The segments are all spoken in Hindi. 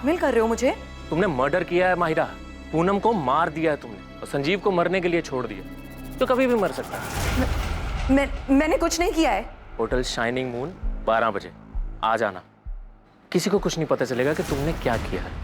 ब्लैकमेल कर रहे हो मुझे? तुमने मर्डर किया है माहिरा, पूनम को मार दिया है तुमने और संजीव को मरने के लिए छोड़ दिया, तो कभी भी मर सकता है। मैंने कुछ नहीं किया है। होटल शाइनिंग मून 12 बजे आ जाना, किसी को कुछ नहीं पता चलेगा कि तुमने क्या किया है।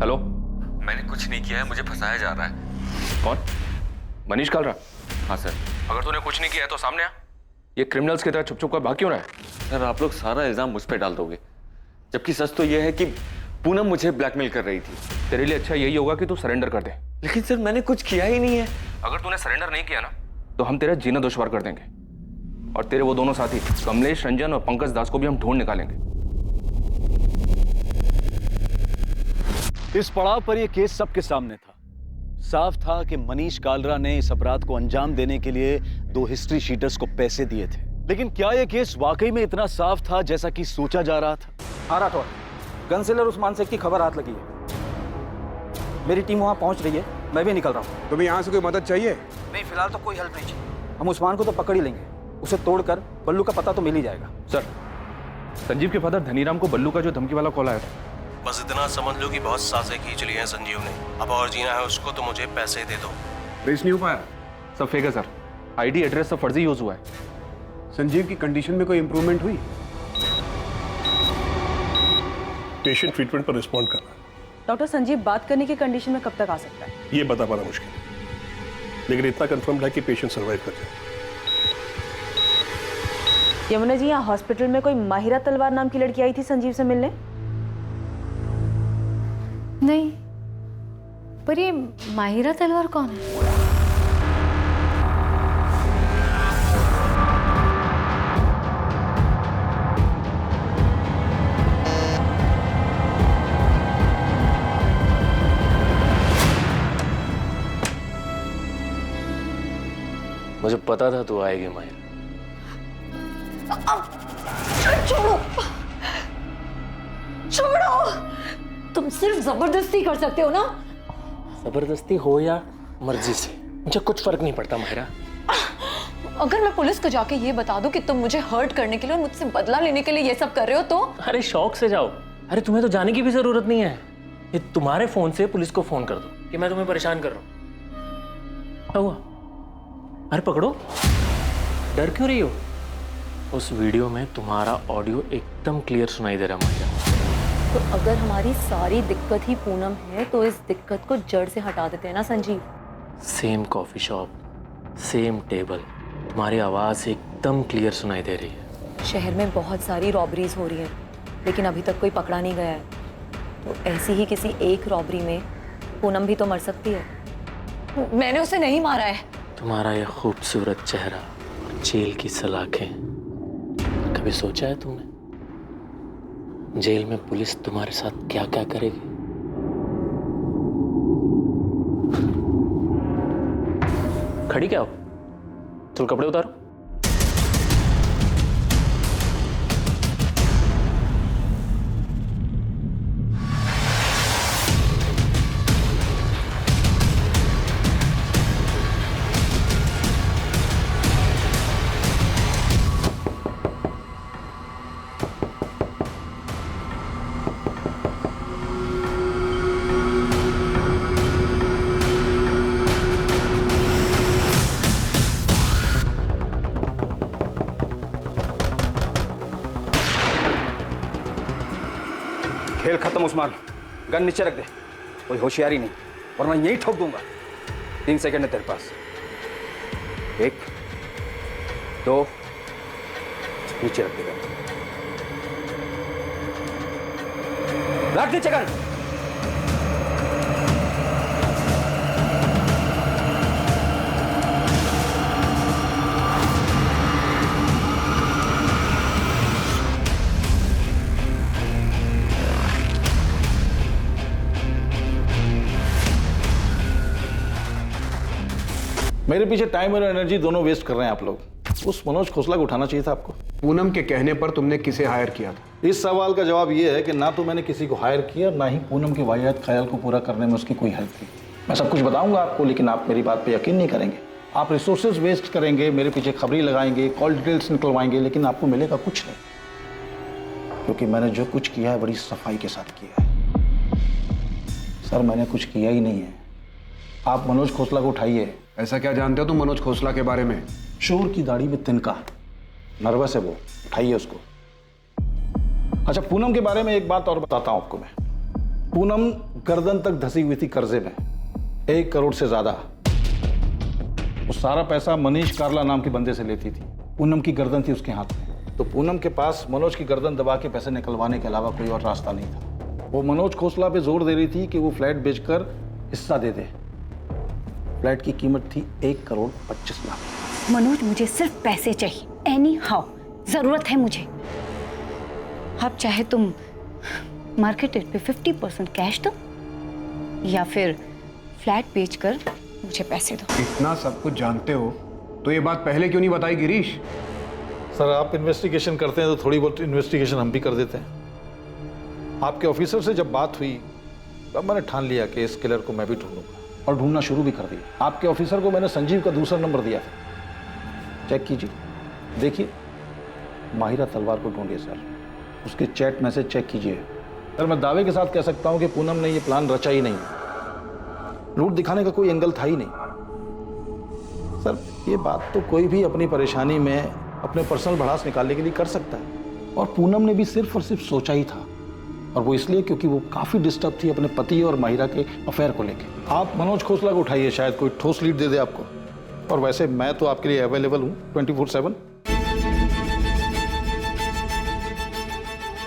हेलो, मैंने कुछ नहीं किया है, मुझे फंसाया जा रहा है। कौन? मनीष कालरा? हाँ सर। अगर तूने कुछ नहीं किया है तो सामने आ। ये क्रिमिनल्स की तरह छुप छुप कर भाग क्यों रहा है? सर आप लोग सारा इल्जाम मुझ पे डाल दोगे, जबकि सच तो यह है कि पूनम मुझे ब्लैकमेल कर रही थी। तेरे लिए अच्छा यही होगा कि तू सरेंडर कर दे। लेकिन सर मैंने कुछ किया ही नहीं है। अगर तूने सरेंडर नहीं किया ना तो हम तेरा जीना दुश्वार कर देंगे, और तेरे वो दोनों साथी कमलेश, रंजन और पंकज दास को भी हम ढूंढ निकालेंगे। इस पड़ाव पर यह केस सबके सामने था। साफ था कि मनीष कालरा ने इस अपराध को अंजाम देने के लिए 2 हिस्ट्री शीटर्स को पैसे दिए थे। लेकिन क्या यह केस वाकई में इतना साफ था जैसा कि सोचा जा रहा था? हाँ राठौर, गन सेलर उस्मान शेख की खबर हाथ लगी है। मेरी टीम वहाँ पहुँच रही है, मैं भी निकल रहा हूँ। तुम्हें यहाँ से कोई मदद चाहिए? नहीं, फिलहाल तो कोई हेल्प नहीं चाहिए। हम उस्मान को तो पकड़ ही लेंगे, उसे तोड़कर बल्लू का पता तो मिल ही जाएगा। सर, संजीव के फादर धनीराम को बल्लू का जो धमकी वाला कॉल आया था, बस इतना समझ लो कि बहुत साज़ें खींच ली हैं संजीव ने। अब और जीना है उसको तो मुझे पैसे दे दो। ट्रेस नहीं हो पाया? सब फेक है सर। आईडी एड्रेस सब फर्जी यूज हुआ है। संजीव की कंडीशन में कोई इंप्रूवमेंट हुई? पेशेंट ट्रीटमेंट पर रिस्पॉन्ड कर रहा है। डॉक्टर, संजीव बात करने की कंडीशन में कब तक आ सकता है? ये बता पाना मुश्किल है, लेकिन इतना कंफर्म है कि पेशेंट सर्वाइव कर जाए। यमुना जी, यहाँ हॉस्पिटल में कोई माहिरा तलवार नाम की लड़की आई थी संजीव से मिलने? नहीं, पर ये माहिरा तलवार कौन है? मुझे पता था तू आएगी माहिरा। छोड़ो, छोड़ो। तुम सिर्फ जबरदस्ती कर सकते हो ना? जबरदस्ती हो या मर्जी से मुझे कुछ फर्क नहीं पड़ता माहिरा। अगर मैं पुलिस को जाके ये बता दूं कि तुम मुझे हर्ट करने के लिए और मुझसे बदला लेने के लिए ये सब कर रहे हो तो? अरे शौक से जाओ। अरे तुम्हें तो जाने की भी जरूरत नहीं है। ये तुम्हारे फोन से पुलिस को फोन कर दो कि मैं तुम्हें परेशान कर रहा हूँ। क्या हुआ? अरे पकड़ो, डर क्यों रही हो? उस वीडियो में तुम्हारा ऑडियो एकदम क्लियर सुनाई दे रहा है माहिरा। तो अगर हमारी सारी दिक्कत ही पूनम है तो इस दिक्कत को जड़ से हटा देते हैं ना Sanjeev? Same coffee shop, same table, तुम्हारी आवाज एकदम क्लियर सुनाई दे रही है। शहर में बहुत सारी रॉबरीज हो रही हैं, लेकिन अभी तक कोई पकड़ा नहीं गया है। तो ऐसी ही किसी एक रॉबरी में पूनम भी तो मर सकती है। मैंने उसे नहीं मारा है। तुम्हारा ये खूबसूरत चेहरा और जेल की सलाखें, कभी सोचा है तुमने जेल में पुलिस तुम्हारे साथ क्या क्या करेगी? खड़ी क्या हो? चलो कपड़े उतारो। खेल खत्म उस्मान, गन नीचे रख दे। कोई होशियारी नहीं, वरना यही ठोक दूंगा। 3 सेकंड है तेरे पास। 1, 2, नीचे रख दे गन। रख नीचे गन। मेरे पीछे टाइम और एनर्जी दोनों वेस्ट कर रहे हैं आप लोग। उस मनोज खोसला को उठाना चाहिए था आपको। पूनम के कहने पर तुमने किसे हायर किया था? इस सवाल का जवाब ये है कि ना तो मैंने किसी को हायर किया, ना ही पूनम के वाहियात ख्याल को पूरा करने में उसकी कोई हेल्प की। मैं सब कुछ बताऊंगा आपको, लेकिन आप मेरी बात पे यकीन नहीं करेंगे। आप रिसोर्सेज वेस्ट करेंगे, मेरे पीछे खबरी लगाएंगे, कॉल डिटेल्स निकलवाएंगे, लेकिन आपको मिलेगा कुछ नहीं, क्योंकि मैंने जो कुछ किया है बड़ी सफाई के साथ किया है। सर मैंने कुछ किया ही नहीं है। आप मनोज खोसला को उठाइए। ऐसा क्या जानते हो तुम मनोज खोसला के बारे में? शोर की दाढ़ी में तिनका, नर्वस है वो, उठाइए उसको। अच्छा, पूनम के बारे में एक बात और बताता हूं आपको मैं। पूनम गर्दन तक धसी हुई थी कर्जे में, 1 करोड़ से ज्यादा। वो सारा पैसा मनीष कार्ला नाम के बंदे से लेती थी। पूनम की गर्दन थी उसके हाथ में, तो पूनम के पास मनोज की गर्दन दबा के पैसे निकलवाने के अलावा कोई और रास्ता नहीं था। वो मनोज खोसला पे जोर दे रही थी कि वो फ्लैट बेचकर हिस्सा दे दे। फ्लैट की कीमत थी 1 करोड़ 25 लाख। मनोज, मुझे सिर्फ पैसे चाहिए, एनी हाउ जरूरत है मुझे। अब चाहे तुम मार्केट रेट पे 50% कैश दो या फिर फ्लैट बेचकर मुझे पैसे दो। इतना सब कुछ जानते हो तो ये बात पहले क्यों नहीं बताई गिरीश? सर आप इन्वेस्टिगेशन करते हैं तो थोड़ी बहुत इन्वेस्टिगेशन हम भी कर देते हैं। आपके ऑफिसर से जब बात हुई तब मैंने ठान लिया कि इस किलर को मैं भी ढूंढूंगा, और ढूंढना शुरू भी कर दिया। आपके ऑफिसर को मैंने संजीव का दूसरा नंबर दिया था, चेक कीजिए, देखिए। माहिरा तलवार को ढूंढिए सर, उसके चैट मैसेज चेक कीजिए। सर मैं दावे के साथ कह सकता हूं कि पूनम ने ये प्लान रचा ही नहीं। लूट दिखाने का कोई एंगल था ही नहीं। सर ये बात तो कोई भी अपनी परेशानी में अपने पर्सनल भड़ास निकालने के लिए कर सकता है, और पूनम ने भी सिर्फ और सिर्फ सोचा ही था, और वो इसलिए क्योंकि वो काफी डिस्टर्ब थी अपने पति और माहिरा के अफेयर को लेकर। आप मनोज खोसला को उठाइए, शायद कोई ठोस लीड दे दे आपको। और वैसे मैं तो आपके लिए अवेलेबल हूं 24/7।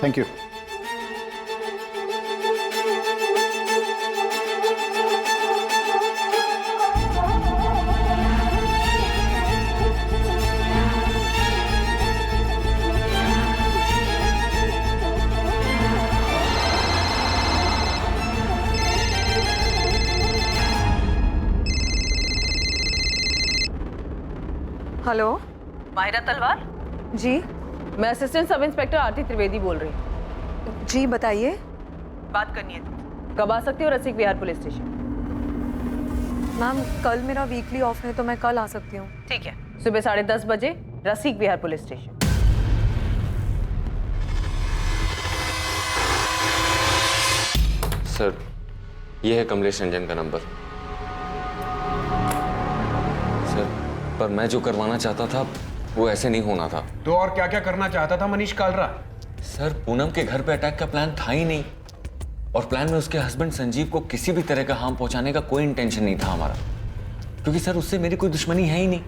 Thank you. हेलो, माहिरा तलवार जी, मैं असिस्टेंट सब इंस्पेक्टर आरती त्रिवेदी बोल रही हूँ। जी बताइए। बात करनी है, कब आ सकती हो रसिक विहार पुलिस स्टेशन? मैम कल मेरा वीकली ऑफ है तो मैं कल आ सकती हूँ। ठीक है, सुबह 10:30 बजे रसिक विहार पुलिस स्टेशन। सर ये है कमलेश रंजन का नंबर। सर पर मैं जो करवाना चाहता था वो ऐसे नहीं होना था। तो और क्या क्या करना चाहता था मनीष कालरा? सर पूनम के घर पे अटैक का प्लान था ही नहीं, और प्लान में उसके हस्बैंड संजीव को किसी भी तरह का हार्म पहुंचाने का कोई इंटेंशन नहीं था हमारा, क्योंकि सर उससे मेरी कोई दुश्मनी है ही नहीं।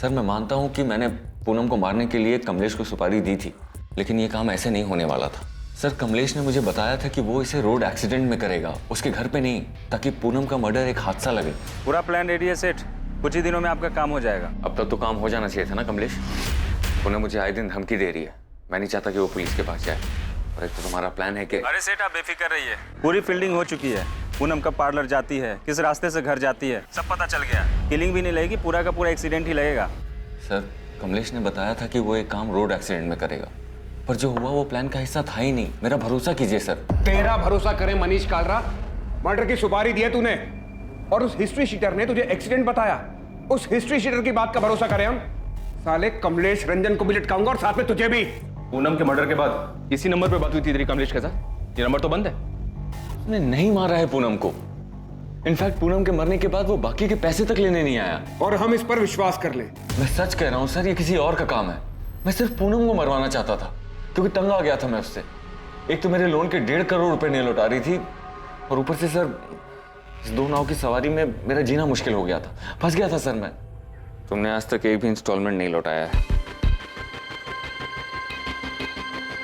सर मैं मानता हूं कि मैंने पूनम को मारने के लिए कमलेश को सुपारी दी थी, लेकिन ये काम ऐसे नहीं होने वाला था। सर कमलेश ने मुझे बताया था कि वो इसे रोड एक्सीडेंट में करेगा, उसके घर पे नहीं, ताकि पूनम का मर्डर एक हादसा लगे। पूरा प्लान रेडी है सेठ, कुछ ही दिनों में आपका काम हो जाएगा। अब तक तो काम हो जाना चाहिए था ना कमलेश। पूनम मुझे आए दिन धमकी दे रही है, मैं नहीं चाहता कि वो पुलिस के पास जाए। और एक तो तुम्हारा प्लान है कि... अरे सेठ आप बेफिक्र रहिए, पूरी फील्डिंग हो चुकी है। पूनम कब पार्लर जाती है, किस रास्ते से घर जाती है, सब पता चल गया। किलिंग भी नहीं लगेगी, पूरा का पूरा एक्सीडेंट ही लगेगा। सर कमलेश ने बताया था कि वो एक काम रोड एक्सीडेंट में करेगा, पर जो हुआ वो प्लान का हिस्सा था ही नहीं। मेरा भरोसा कीजिए सर। तेरा भरोसा करे मनीष कालरा? मर्डर की सुपारी दी है तूने, और उस हिस्ट्री शीटर ने तुझे एक्सीडेंट बताया। उस हिस्ट्री शीटर की बात का भरोसा करें हम? साले कमलेश रंजन को भी लटकाऊंगा और साथ में तुझे भी। पूनम के मर्डर के बाद इसी नंबर पे बात हुई थी तेरी कमलेश के साथ? ये नंबर तो बंद है। उसने नहीं मारा है पूनम को। इनफैक्ट पूनम के मरने के बाद वो बाकी के पैसे तक लेने नहीं आया। और हम इस पर विश्वास कर ले? मैं सच कह रहा हूँ सर, ये किसी और का काम है। मैं सिर्फ पूनम को मरवाना चाहता था, क्योंकि तंग आ गया था मैं उससे। एक तो मेरे लोन के 1.5 करोड़ रुपए नहीं लौटा रही थी, और ऊपर से सर इस 2 नाव की सवारी में मेरा जीना मुश्किल हो गया था, फंस गया था सर मैं। तुमने आज तक एक भी इंस्टॉलमेंट नहीं लौटाया है।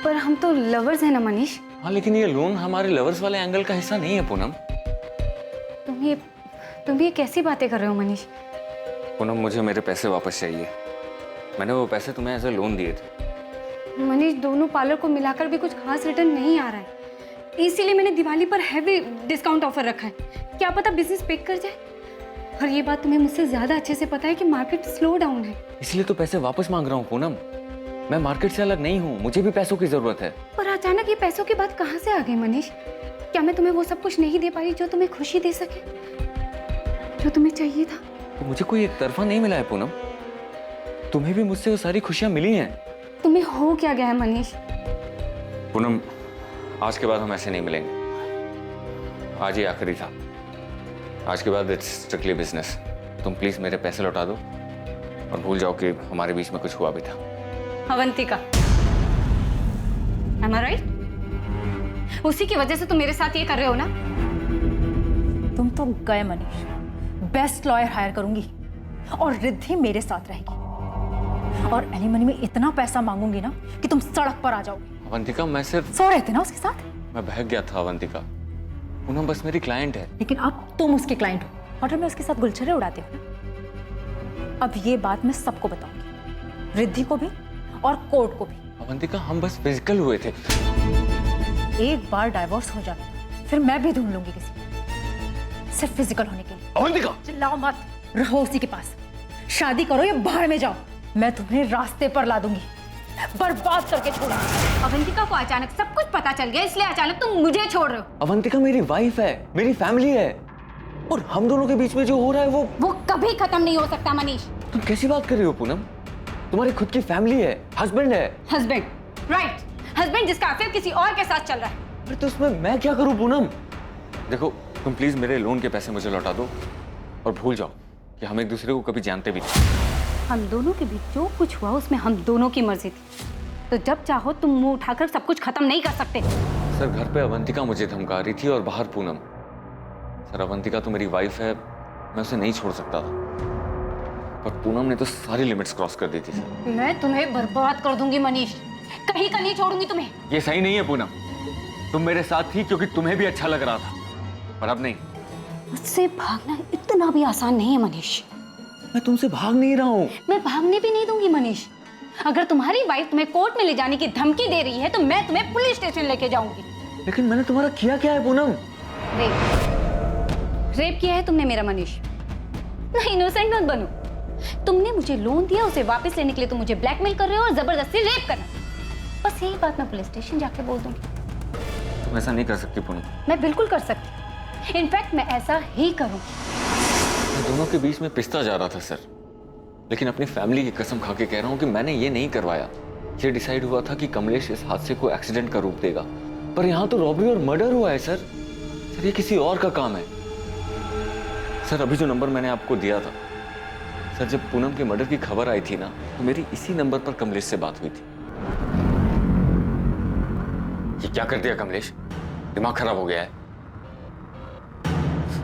पर हम तो लवर्स हैं ना मनीष। हाँ लेकिन ये लोन हमारे लवर्स वाले एंगल का हिस्सा नहीं है पूनम। तुम ये कैसी बातें कर रहे हो मनीष? पूनम मुझे मेरे पैसे वापस चाहिए। मैंने वो पैसे तुम्हें एज ए लोन दिए थे। मनीष दोनों पार्लर को मिलाकर भी कुछ खास रिटर्न नहीं आ रहा है, इसीलिए मैंने दिवाली पर हैवी डिस्काउंट ऑफर रखा है। क्या पता बिजनेस पिक कर जाए। और ये बात तुम्हें मुझसे ज्यादा अच्छे से पता है कि मार्केट स्लो डाउन है। इसलिए तो पैसे वापस मांग रहा हूँ पूनम। मैं मार्केट से अलग नहीं हूँ, मुझे भी पैसों की जरूरत है। पर अचानक ये पैसों की बात कहाँ से आ गई मनीष? क्या मैं तुम्हें वो सब कुछ नहीं दे पाई जो तुम्हें खुशी दे सके, जो तुम्हें चाहिए था? तो मुझे कोई एक तरफा नहीं मिला है पूनम, तुम्हें भी मुझसे वो सारी खुशियां मिली हैं। तुम्हें हो क्या गया है मनीष? पूनम, आज के बाद हम ऐसे नहीं मिलेंगे। आज ही आखिरी था, आज के बाद इट्स स्ट्रिक्टली बिजनेस। तुम प्लीज मेरे पैसे लौटा दो और भूल जाओ कि हमारे बीच में कुछ हुआ भी था। Avantika, am I right? उसी की वजह से तुम मेरे साथ ये कर रहे हो ना? तुम तो गए मनीष, बेस्ट लॉयर हायर करूंगी और रिद्धि मेरे साथ रहेगी और एलिमनी में इतना पैसा मांगूंगी ना कि तुम सड़क पर आ जाओगे। अवंतिका, मैं सिर्फ सो रहे थे ना उसके साथ? मैं बहक गया था अवंतिका। पूनम बस मेरी क्लाइंट है। लेकिन अब तुम उसके क्लाइंट हो, होटल में उसके साथ गुलछर्रे उड़ाते हो ना। अब ये बात मैं सबको बताऊंगी, रिद्धि को भी और कोर्ट को भी। अवंतिका, हम बस फिजिकल हुए थे। एक बार डाइवोर्स हो जाता फिर मैं भी ढूंढ लूंगी किसी, सिर्फ फिजिकल होने के लिए। अवंतिका, चिल्लाओ मत, रहो उसी के पास। शादी करो या बाहर में जाओ, मैं तुम्हें रास्ते पर ला दूंगी, बर्बाद करके छोड़ा। अवंतिका को अचानक सब कुछ पता चल गया, इसलिए अचानक तुम मुझे छोड़ रहे हो। अवंतिका मेरी वाइफ है, मेरी फैमिली है, और हम दोनों के बीच में जो हो रहा है वो कभी खत्म नहीं हो सकता मनीष। तुम कैसी बात कर रही हो पूनम? तुम्हारी खुद की फैमिली है, हस्बैंड है। हस्बैंड, राइट, हस्बैंड जिसका अफेयर किसी और के साथ चल रहा है। अरे तो उसमें मैं क्या करूं पूनम? देखो, तुम प्लीज मेरे लोन के पैसे मुझे लौटा दो और भूल जाओ कि हम एक दूसरे को कभी जानते भी नहीं। हम दोनों के बीच जो कुछ हुआ उसमें हम दोनों की मर्जी थी, तो जब चाहो तुम मुंह उठाकर सब कुछ खत्म नहीं कर सकते। सर, घर पे अवंतिका मुझे धमका रही थी और बाहर पूनम। सर, अवंतिका तो मेरी वाइफ है, मैं उसे नहीं छोड़ सकता था, पर पूनम ने तो सारी लिमिट्स क्रॉस कर दी थी सर। मैं तुम्हें बर्बाद कर दूंगी मनीष, कहीं का नहीं छोड़ूंगी तुम्हें। ये सही नहीं है पूनम, तुम मेरे साथ थी क्योंकि तुम्हें भी अच्छा लग रहा था, पर अब नहीं। मुझसे भागना इतना भी आसान नहीं है मनीष। मैं तुमसे भाग नहीं रहा हूँ। मैं भागने भी नहीं दूंगी मनीष। अगर तुम्हारी वाइफ तुम्हें कोर्ट में ले जाने की धमकी दे रही है तो मैं तुम्हें पुलिस स्टेशन लेके जाऊंगी। लेकिन मैंने तुम्हारा किया क्या है पूनम? रेप किया है तुमने मेरा मनीष। नहीं, इनोसेंट मत बनो। तुमने मुझे लोन दिया, उसे वापस लेने के लिए तुम मुझे ब्लैकमेल कर रहे हो और जबरदस्ती रेप करना। बस यही बात मैं पुलिस स्टेशन जाके बोल दूंगी। तुम ऐसा नहीं कर सकती पूनम। मैं बिल्कुल कर सकती, इनफैक्ट मैं ऐसा ही करूंगी। मैं दोनों के बीच में पिसता जा रहा था सर, लेकिन अपनी फैमिली की कसम खा के कह रहा हूँ कि मैंने ये नहीं करवाया। ये डिसाइड हुआ था कि कमलेश इस हादसे को एक्सीडेंट का रूप देगा, पर यहाँ तो रॉबरी और मर्डर हुआ है सर। सर, ये किसी और का काम है। सर, अभी जो नंबर मैंने आपको दिया था सर, जब पूनम के मर्डर की खबर आई थी ना, तो मेरी इसी नंबर पर कमलेश से बात हुई थी। ये क्या कर दिया कमलेश? दिमाग खराब हो गया है।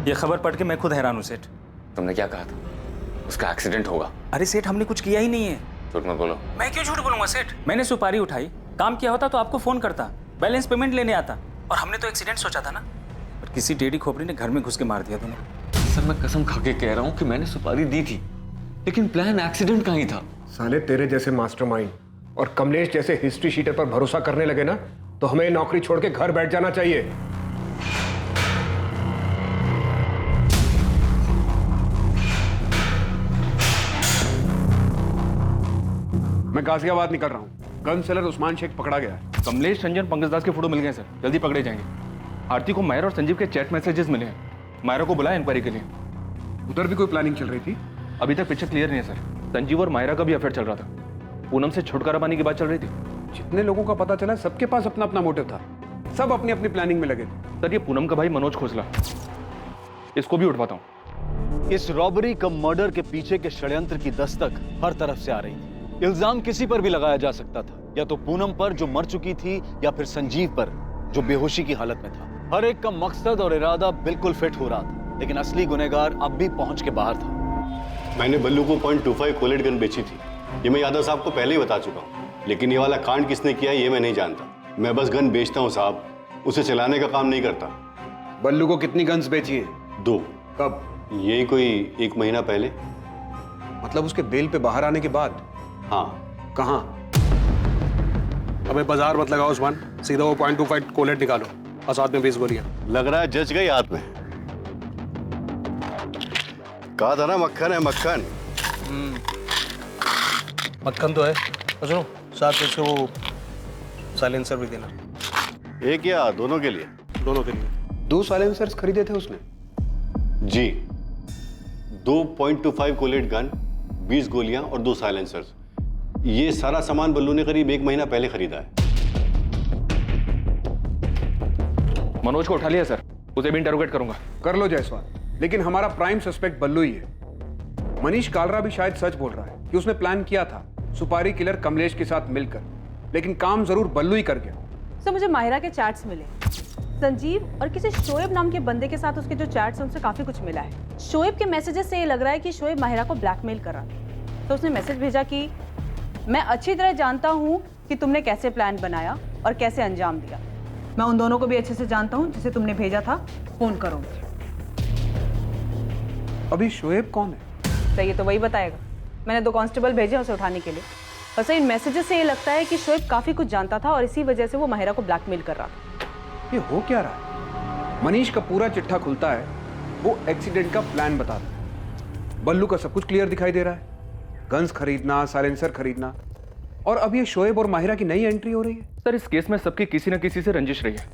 ये खबर पढ़ के मैं खुद हैरान हूँ सेठ। तुमने क्या कहा था? उसका एक्सीडेंट होगा। अरे सेठ, हमने कुछ किया ही नहीं है। झूठ मत बोलो। मैं क्यों झूठ बोलूंगा सेठ? मैंने सुपारी उठाई, काम किया होता तो आपको फोन करता, बैलेंस पेमेंट लेने आता, और हमने तो एक्सीडेंट सोचा था ना, पर किसी टेढ़ी खोपड़ी ने घर में घुस के मार दिया तुम्हें। सर, मैं कसम खा के कह रहा हूँ कि मैंने सुपारी दी थी, लेकिन प्लान एक्सीडेंट का ही था। साले, तेरे जैसे मास्टरमाइंड और कमलेश जैसे हिस्ट्री शीटर पर भरोसा करने लगे ना, तो हमें नौकरी छोड़ के घर बैठ जाना चाहिए। मैं गाजियाबाद निकल रहा हूँ। गन सेलर उस्मान शेख पकड़ा गया है। कमलेश रंजन पंकज दास के फोटो मिल गए सर, जल्दी पकड़े जाएंगे। आरती को मायरा और संजीव के चैट मैसेजेस मिले हैं। मायरा को बुलाया इंक्वायरी के लिए। उधर भी कोई प्लानिंग चल रही थी? अभी तक पिक्चर क्लियर नहीं है सर। संजीव और मायरा का भी अफेयर चल रहा था। पूनम से छुटकारा पाने की बात चल रही थी। जितने लोगों का पता चला, सबके पास अपना अपना मोटिव था, सब अपनी अपनी प्लानिंग में लगे थे। सर, ये पूनम का भाई मनोज खोसला, इसको भी उठवाता हूँ। इस रॉबरी कम मर्डर के पीछे के षड्यंत्र की दस्तक हर तरफ से आ रही थी। इल्जाम किसी पर भी लगाया जा सकता था, या तो पूनम पर जो मर चुकी थी, या फिर संजीव पर जो बेहोशी की हालत में था। हर एक का मकसद और इरादा बिल्कुल फिट हो रहा था, लेकिन असली गुनहगार अब भी पहुंच के बाहर था। मैंने बल्लू को .25 कोलेट गन बेची थी, ये मैं यादव साहब को पहले ही बता चुका हूँ, लेकिन ये वाला कांड किसने किया ये मैं नहीं जानता। मैं बस गन बेचता हूँ साहब, उसे चलाने का काम नहीं करता। बल्लू को कितनी गन्स बेची है? 2। कब? यही कोई 1 महीना पहले। मतलब उसके बेल पे बाहर आने के बाद? हाँ। कहाँ? अबे बाजार मत लगाओ उस्मान, सीधा वो .25 कोलेट निकालो और साथ में 20 गोलियां। लग रहा है जज गई हाथ में। कहा था ना मक्खन है मक्खन। मक्खन तो है। और सुनो, साथ में से वो साइलेंसर भी देना। एक या दोनों के लिए? दोनों के लिए। 2 साइलेंसर्स खरीदे थे उसने? जी, 2.25 कोलेट गन, 20 गोलियां और 2 साइलेंसर्स। ये सारा सामान बल्लू ने करीब 1 महीना पहले खरीदा है। मनोज को उठा लिया सर, उसे भी इंटरोगेट करूंगा। कर लो जायसवाल, लेकिन हमारा प्राइम सस्पेक्ट बल्लू ही है। मनीष कालरा भी शायद सच बोल रहा है कि उसने प्लान किया था सुपारी किलर कमलेश के साथ मिलकर, लेकिन काम जरूर बल्लू ही कर गया। सर मुझे माहिरा के चैट्स मिले, संजीव और किसी शोएब नाम के बंदे के साथ उसके जो चैट्स हैं उनसे काफी कुछ मिला है। शोएब के मैसेजेस से ये लग रहा है कि शोएब माहिरा को ब्लैकमेल कर रहा था। तो उसने मैसेज भेजा कि मैं अच्छी तरह जानता हूँ कि तुमने कैसे प्लान बनाया और कैसे अंजाम दिया। मैं उन दोनों को भी अच्छे से जानता हूँ जिसे तुमने भेजा था, फोन करो मुझे। अभी शोएब कौन है? सर ये तो वही बताएगा। मैंने 2 कांस्टेबल भेजे उसे उठाने के लिए। और सर इन मैसेजेस से ये लगता है कि शोएब काफी कुछ जानता था और इसी वजह से वो माहिरा को ब्लैकमेल कर रहा था। ये हो क्या रहा है? मनीष का पूरा चिट्ठा खुलता है, वो एक्सीडेंट का प्लान बताता है। बल्लू का सब कुछ क्लियर दिखाई दे रहा है, गन्स खरीदना, साइलेंसर खरीदना, और अब ये शोएब और माहिरा की नई एंट्री हो रही है। सर इस केस में सबकी किसी न किसी से रंजिश रही है।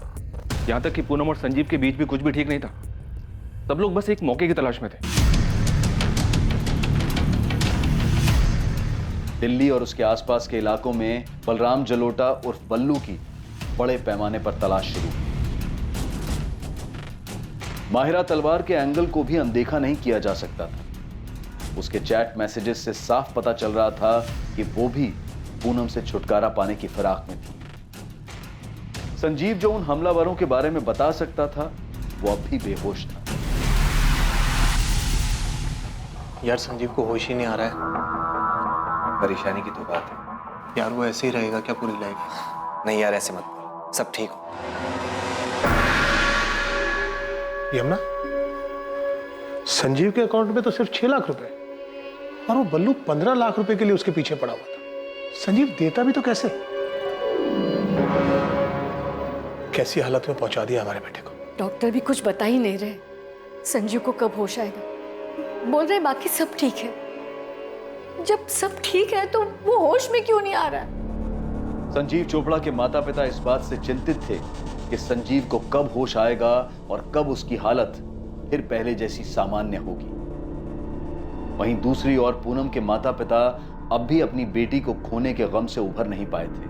यहाँ तक कि पूनम और संजीव के बीच भी कुछ भी ठीक नहीं था। सब लोग बस एक मौके की तलाश में थे। दिल्ली और उसके आसपास के इलाकों में बलराम जलोटा उर्फ बल्लू की बड़े पैमाने पर तलाश शुरू हुई। माहिरा तलवार के एंगल को भी अनदेखा नहीं किया जा सकता था। उसके चैट मैसेजेस से साफ पता चल रहा था कि वो भी पूनम से छुटकारा पाने की फिराक में थी। संजीव जो उन हमलावरों के बारे में बता सकता था, वो अब भी बेहोश था। यार संजीव को होश ही नहीं आ रहा है। परेशानी की तो बात है यार, वो ऐसे ही रहेगा क्या पूरी लाइफ? नहीं यार, ऐसे मत बोल, सब ठीक हो। यमुना, संजीव के अकाउंट में तो सिर्फ 6 लाख रुपए और वो बल्लू 15 लाख रुपए के लिए उसके पीछे पड़ा हुआ था। संजीव देता भी तो कैसे? कैसी हालत में पहुंचा दिया हमारे बेटे को। डॉक्टर भी कुछ बता ही नहीं रहे संजीव को कब होश आएगा। बोल रहे बाकी सब ठीक है। जब सब ठीक है तो वो होश में क्यों नहीं आ रहा है? संजीव चोपड़ा के माता पिता इस बात से चिंतित थे कि संजीव को कब होश आएगा और कब उसकी हालत फिर पहले जैसी सामान्य होगी। वहीं दूसरी ओर पूनम के माता पिता अब भी अपनी बेटी को खोने के गम से उभर नहीं पाए थे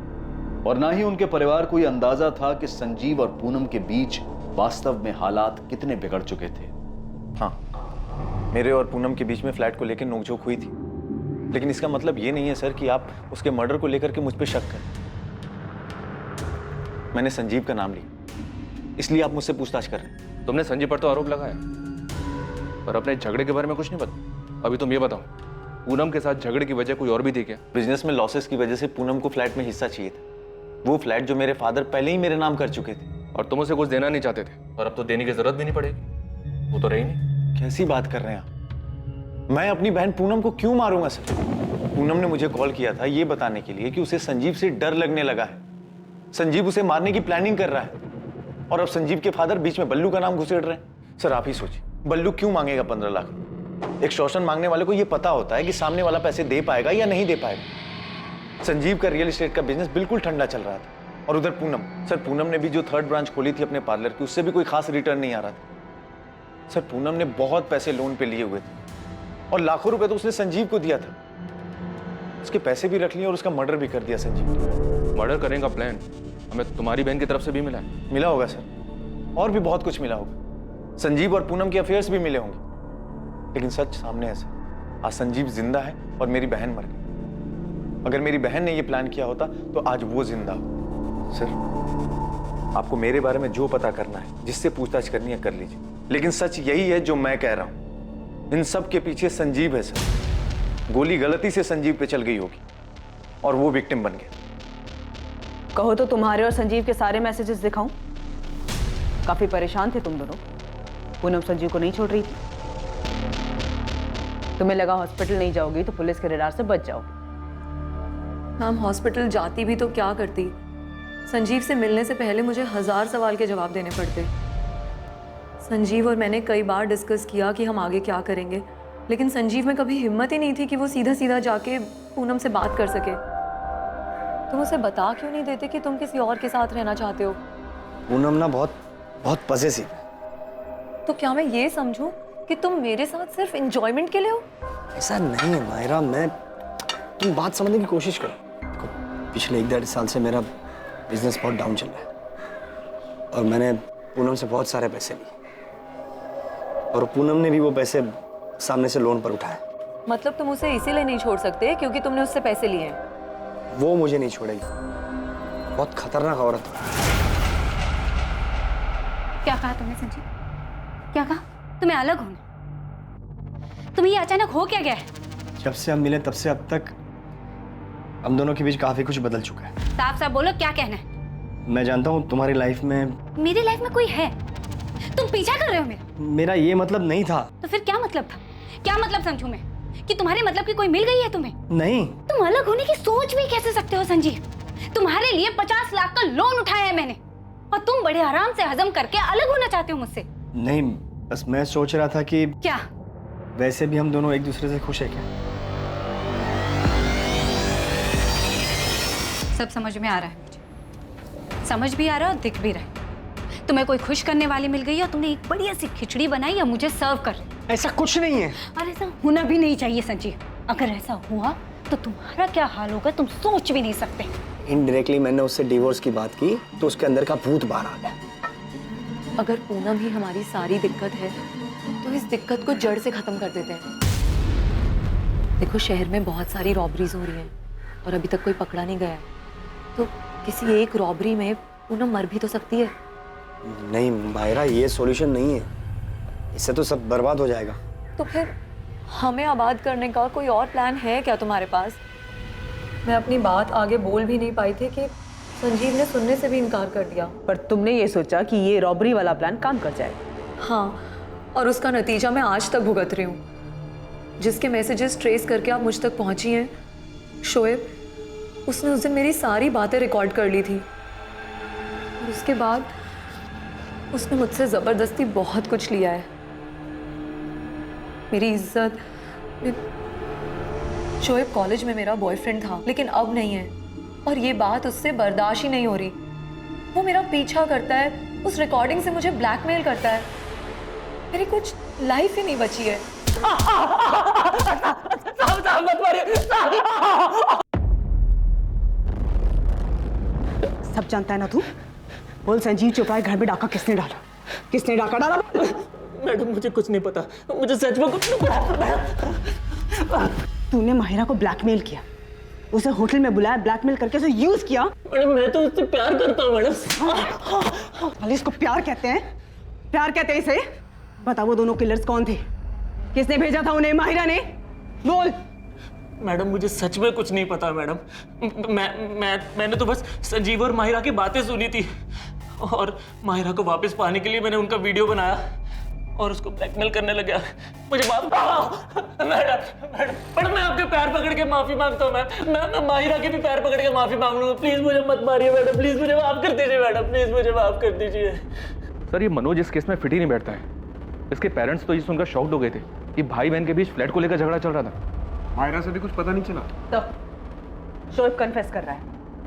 और ना ही उनके परिवार को यह अंदाजा था कि संजीव और पूनम के बीच वास्तव में हालात कितने बिगड़ चुके थे। हाँ, मेरे और पूनम के बीच में फ्लैट को लेकर नोकझोंक हुई थी, लेकिन इसका मतलब ये नहीं है सर कि आप उसके मर्डर को लेकर के मुझ पे शक करें। मैंने संजीव का नाम लिया, इसलिए आप मुझसे पूछताछ कर रहे हैं। तुमने संजीव पर तो आरोप लगाया, पर अपने झगड़े के बारे में कुछ नहीं पता। अभी तुम ये बताओ, पूनम के साथ झगड़े की वजह कोई और भी थी क्या? बिजनेस में लॉसेस की वजह से पूनम को फ्लैट में हिस्सा चाहिए था। वो फ्लैट जो मेरे फादर पहले ही मेरे नाम कर चुके थे। और तुम उसे कुछ देना नहीं चाहते थे, और अब तो देने की जरूरत भी नहीं पड़ेगी। वो तो रही नहीं। कैसी बात कर रहे हैं आप? मैं अपनी बहन पूनम को क्यों मारूंगा सर? पूनम ने मुझे कॉल किया था ये बताने के लिए कि उसे संजीव से डर लगने लगा है। संजीव उसे मारने की प्लानिंग कर रहा है, और अब संजीव के फादर बीच में बल्लू का नाम घुसेड़ रहे हैं। सर आप ही सोचिए, बल्लू क्यों मांगेगा 15 लाख? एक्सटॉर्शन मांगने वाले को यह पता होता है कि सामने वाला पैसे दे पाएगा या नहीं दे पाएगा। संजीव का रियल एस्टेट का बिजनेस बिल्कुल ठंडा चल रहा था, और उधर पूनम, सर पूनम ने भी जो 3rd ब्रांच खोली थी अपने पार्लर की, उससे भी कोई खास रिटर्न नहीं आ रहा था। सर पूनम ने बहुत पैसे लोन पे लिए हुए थे, और लाखों रुपए तो उसने संजीव को दिया था। उसके पैसे भी रख लिए और उसका मर्डर भी कर दिया संजीव ने। मर्डर करने का प्लान हमें तुम्हारी बहन की तरफ से भी मिला है। मिला होगा सर, और भी बहुत कुछ मिला होगा। संजीव और पूनम के अफेयर्स भी मिले होंगे, लेकिन सच सामने है सर। आज संजीव जिंदा है और मेरी बहन मर गई। अगर मेरी बहन ने यह प्लान किया होता तो आज वो जिंदा हो। सर आपको मेरे बारे में जो पता करना है, जिससे पूछताछ करनी है कर लीजिए, लेकिन सच यही है जो मैं कह रहा हूं। इन सब के पीछे संजीव है सर। गोली गलती से संजीव पे चल गई होगी और वो विक्टिम बन गया। कहो तो तुम्हारे और संजीव के सारे मैसेजेस दिखाऊं? काफी परेशान थे तुम दोनों। पूनम संजीव को नहीं छोड़ रही थी। तुम्हें लगा हॉस्पिटल नहीं जाओगी तो पुलिस के रडार से बच जाओगी। मैम हॉस्पिटल जाती भी तो क्या करती? संजीव से मिलने से पहले मुझे 1000 सवाल के जवाब देने पड़ते। संजीव और मैंने कई बार डिस्कस किया कि हम आगे क्या करेंगे, लेकिन संजीव में कभी हिम्मत ही नहीं थी कि वो सीधा सीधा जाके पूनम से बात कर सके। तुम उसे बता क्यों नहीं देते कि तुम किसी और के साथ रहना चाहते हो? पूनम ना बहुत पॉसेसिव है। तो क्या मैं ये समझूं कि तुम मेरे साथ सिर्फ एंजॉयमेंट के लिए हो? ऐसा नहीं है मायरा, तुम बात समझने की कोशिश करो। देखो, पिछले 1-1.5 साल से मेरा बिजनेस बहुत डाउन चल रहा है और मैंने पूनम से बहुत सारे पैसे लिए और पूनम ने भी वो पैसे सामने से लोन पर उठाए। मतलब तुम उसे इसीलिए नहीं छोड़ सकते क्योंकि तुमने उससे पैसे लिए हैं? वो मुझे नहीं छोड़ेगी, बहुत खतरनाक औरत है। क्या कहा तुमने संजीव? क्या कहा? तुम्हें अलग होना? तुम्हें ये अचानक हो क्या गया है? जब से हम मिले तब से अब तक हम दोनों के बीच काफी कुछ बदल चुका है। साफ साफ बोलो, क्या कहना है? मैं जानता हूँ तुम्हारी लाइफ में, मेरी लाइफ में कोई है? तुम पीछा कर रहे हो मेरा ये मतलब नहीं था। तो फिर क्या मतलब था? क्या मतलब समझूं मैं कि तुम्हारे मतलब की कोई मिल गई है तुम्हें? नहीं। तुम अलग होने की सोच भी कैसे सकते हो संजीव? तुम्हारे लिए 50 लाख का लोन उठाया है मैंने और तुम बड़े आराम से हजम करके अलग होना चाहते हो मुझसे। नहीं, बस मैं सोच रहा था कि क्या वैसे भी हम दोनों एक दूसरे से खुश है क्या? सब समझ में आ रहा है मुझे, समझ भी आ रहा है और दिख भी रहा है। तुम्हें कोई खुश करने वाली मिल गई और तुमने एक बढ़िया सी खिचड़ी बनाई और मुझे सर्व कर। ऐसा कुछ नहीं है। और ऐसा होना भी नहीं चाहिए संजीव। अगर ऐसा हुआ तो तुम्हारा क्या हाल होगा तुम सोच भी नहीं सकते। इनडायरेक्टली मैंने उससे डिवोर्स की बात की तो उसके अंदर का भूत बाहर आ गया। अगर पूनम ही हमारी सारी दिक्कत है तो इस दिक्कत को जड़ से खत्म कर देते हैं। देखो, शहर में बहुत सारी रॉबरीज हो रही हैं और अभी तक कोई पकड़ा नहीं गया है, तो किसी एक रॉबरी में पूनम मर भी तो सकती है। नहीं मायरा, ये सॉल्यूशन नहीं है, इससे तो सब बर्बाद हो जाएगा। तो फिर हमें आबाद करने का कोई और प्लान है क्या तुम्हारे पास? मैं अपनी बात आगे बोल भी नहीं पाई थी कि संजीव ने सुनने से भी इनकार कर दिया। पर तुमने ये सोचा कि ये रॉबरी वाला प्लान काम कर जाएगा। हाँ, और उसका नतीजा मैं आज तक भुगत रही हूँ। जिसके मैसेजेस ट्रेस करके आप मुझ तक पहुंची हैं, शोएब, उसने उस दिन मेरी सारी बातें रिकॉर्ड कर ली थी और उसके बाद उसने मुझसे ज़बरदस्ती बहुत कुछ लिया है। मेरी इज्जत। शोएब कॉलेज में मेरा बॉयफ्रेंड था लेकिन अब नहीं है और ये बात उससे बर्दाश्त ही नहीं हो रही। वो मेरा पीछा करता है, उस रिकॉर्डिंग से मुझे ब्लैकमेल करता है। मेरी कुछ लाइफ ही नहीं बची है। सब जानता है ना तू? बोल, संजीव चोपड़ा के घर में डाका किसने डाला? किसने डाका डाला? मैडम मुझे कुछ नहीं पता, मुझे सच में कुछ नहीं पता। तूने माहिरा को ब्लैकमेल किया, उसे होटल में बुलाया, ब्लैकमेल करके उसे यूज किया। मैडम मैं तो उससे प्यार करता हूँ मैडम। भले इसको प्यार कहते हैं? प्यार कहते हैं इसे? बता वो दोनों किलर्स कौन थे? किसने भेजा था उन्हें? माहिरा ने? बोल। मैडम मुझे सच में कुछ नहीं पता मैडम। मैंने तो बस संजीव और माहिरा की बातें सुनी थी और माहिरा को वापस पाने के लिए मैंने उनका वीडियो बनाया और उसको ब्लैकमेल करने लगा। मुझे माफ मैडम, मैं आपके पैर पकड़ के माफी मांगता हूँ। मैं माहिरा के भी पैर पकड़ के माफी मांग लूंगा। प्लीज मुझे मत मारिए मैडम, प्लीज मुझे माफ कर दीजिए मैडम, प्लीज मुझे माफ कर दीजिए। सर ये मनोज इस केस में फिट ही नहीं बैठता है। इसके पेरेंट्स तो ये सुनकर शॉक्ड हो गए थे कि भाई बहन के बीच फ्लैट को लेकर झगड़ा चल रहा था। मायरा से भी कुछ पता नहीं चला। तो शोएब कन्फेस कर रहा है,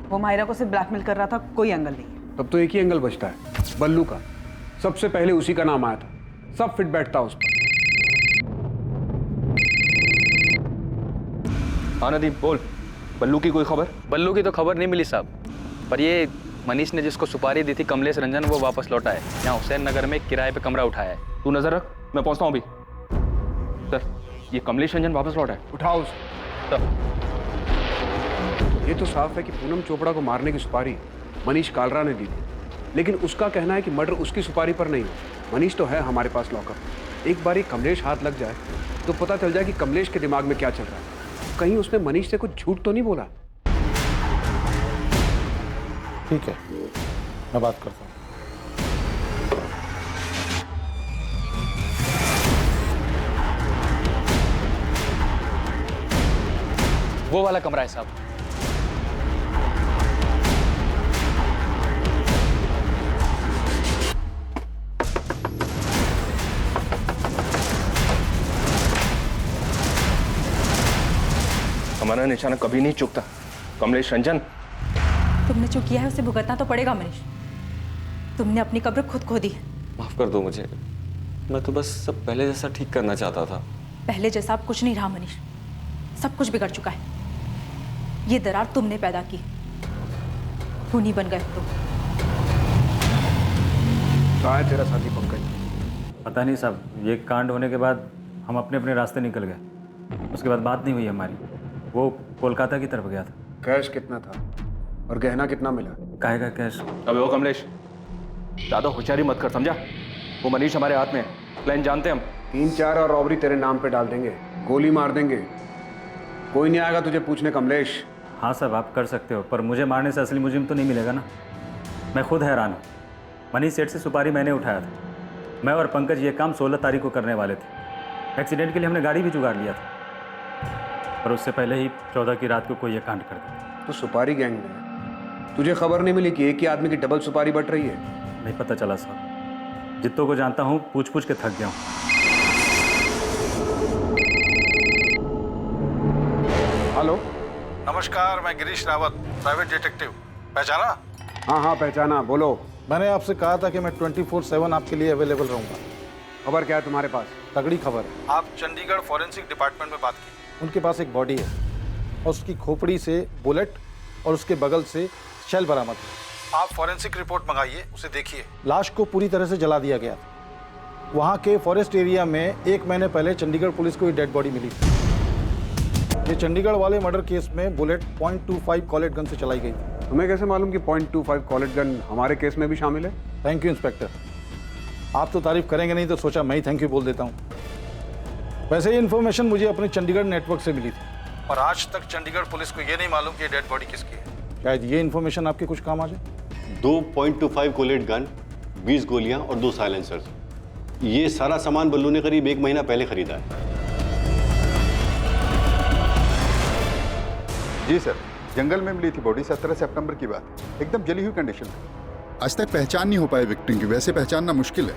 वो माहिरा को सिर्फ ब्लैकमेल कर रहा था, कोई एंगल नहीं है। तब तो एक ही एंगल बचता है, बल्लू का। सबसे पहले उसी का नाम आया था, सब फिट बैठता उस पर। हाँ नदीम बोल, बल्लू की कोई खबर? बल्लू की तो खबर नहीं मिली साहब, पर ये मनीष ने जिसको सुपारी दी थी कमलेश रंजन, वो वापस लौटा है। यहाँ हुसैन नगर में किराए पे कमरा उठाया है। तू नजर रख, मैं पहुंचता हूँ अभी। सर ये कमलेश रंजन वापस लौटा है। उठाओ उसे। ये तो साफ है कि पूनम चोपड़ा को मारने की सुपारी मनीष कालरा ने दी थी, लेकिन उसका कहना है कि मर्डर उसकी सुपारी पर नहीं हो। मनीष तो है हमारे पास लॉकअप। एक बार ये कमलेश हाथ लग जाए तो पता चल जाए कि कमलेश के दिमाग में क्या चल रहा है। कहीं उसने मनीष से कुछ झूठ तो नहीं बोला? ठीक है, मैं बात करता हूँ। वो वाला कमरा है साहब। हमारा निशाना कभी नहीं चुकता। कमलेश रंजन, तुमने जो किया है उसे भुगतना तो पड़ेगा मनीष। तुमने अपनी कब्र खुद खो दी है। माफ कर दो मुझे, मैं तो बस सब पहले जैसा ठीक करना चाहता था। पहले जैसा अब कुछ नहीं रहा मनीष, सब कुछ बिगड़ चुका है। ये दरार तुमने पैदा की, खूनी बन गए तुम। कहाँ है तेरा साथी पंकज? पता नहीं साहब, ये कांड होने के बाद हम अपने अपने रास्ते निकल गए। उसके बाद बात नहीं हुई हमारी। वो कोलकाता की तरफ गया था। कैश कितना था और गहना कितना मिला? काहे का कैश? अबे वो कमलेश, ज्यादा होशियारी मत कर, समझा? वो मनीष हमारे हाथ में है। प्लान जानते हैं हम। 3-4 और रॉबरी तेरे नाम पे डाल देंगे, गोली मार देंगे, कोई नहीं आएगा तुझे पूछने। कमलेश, हाँ साहब, आप कर सकते हो, पर मुझे मारने से असली मुजरिम तो नहीं मिलेगा ना। मैं खुद हैरान हूँ। मनीष सेठ से सुपारी मैंने उठाया था। मैं और पंकज ये काम 16 तारीख को करने वाले थे। एक्सीडेंट के लिए हमने गाड़ी भी जुगाड़ लिया था, पर उससे पहले ही 14 की रात को कोई ये कांड कर दिया। तो सुपारी गैंग में तुझे खबर नहीं मिली कि एक ही आदमी की डबल सुपारी बट रही है? नहीं पता चला साहब। जितनों को जानता हूँ पूछ पूछ के थक गया हूँ। हेलो, नमस्कार, मैं गिरीश रावत, प्राइवेट डिटेक्टिव। पहचाना? हाँ हाँ पहचाना, बोलो। मैंने आपसे कहा था कि मैं 24/7 आपके लिए अवेलेबल रहूंगा। खबर क्या है तुम्हारे पास? तगड़ी खबर है। आप चंडीगढ़ फॉरेंसिक डिपार्टमेंट में बात की। उनके पास एक बॉडी है और उसकी खोपड़ी से बुलेट और उसके बगल से शेल बरामद है। आप फॉरेंसिक रिपोर्ट मंगाइए, उसे देखिए। लाश को पूरी तरह से जला दिया गया था। वहाँ के फॉरेस्ट एरिया में 1 महीने पहले चंडीगढ़ पुलिस को ये डेड बॉडी मिली थी। ये चंडीगढ़ वाले मर्डर केस में बुलेट .25 कॉलेट गन से चलाई गई थी। तुम्हें कैसे मालूम कि .25 कॉलेट गन हमारे केस में भी शामिल है? Thank you inspector. आप तो तारीफ करेंगे नहीं तो सोचा मैं ही थैंक यू बोल देता हूँ। वैसे ये इन्फॉर्मेशन मुझे अपने चंडीगढ़ नेटवर्क से मिली थी और आज तक चंडीगढ़ पुलिस को ये नहीं मालूम कि डेड बॉडी किसकी है। शायद ये इन्फॉर्मेशन आपके कुछ काम आ जाए। 2 .25 कोलेट गन, 20 गोलियां और 2 साइलेंसर्स। ये सारा सामान बल्लू ने करीब 1 महीना पहले खरीदा है। जी सर, जंगल में मिली थी बॉडी। 17 सितंबर की बात है। एकदम जली हुई कंडीशन में। आज तक पहचान नहीं हो पाई विक्टिम की। वैसे पहचानना मुश्किल है।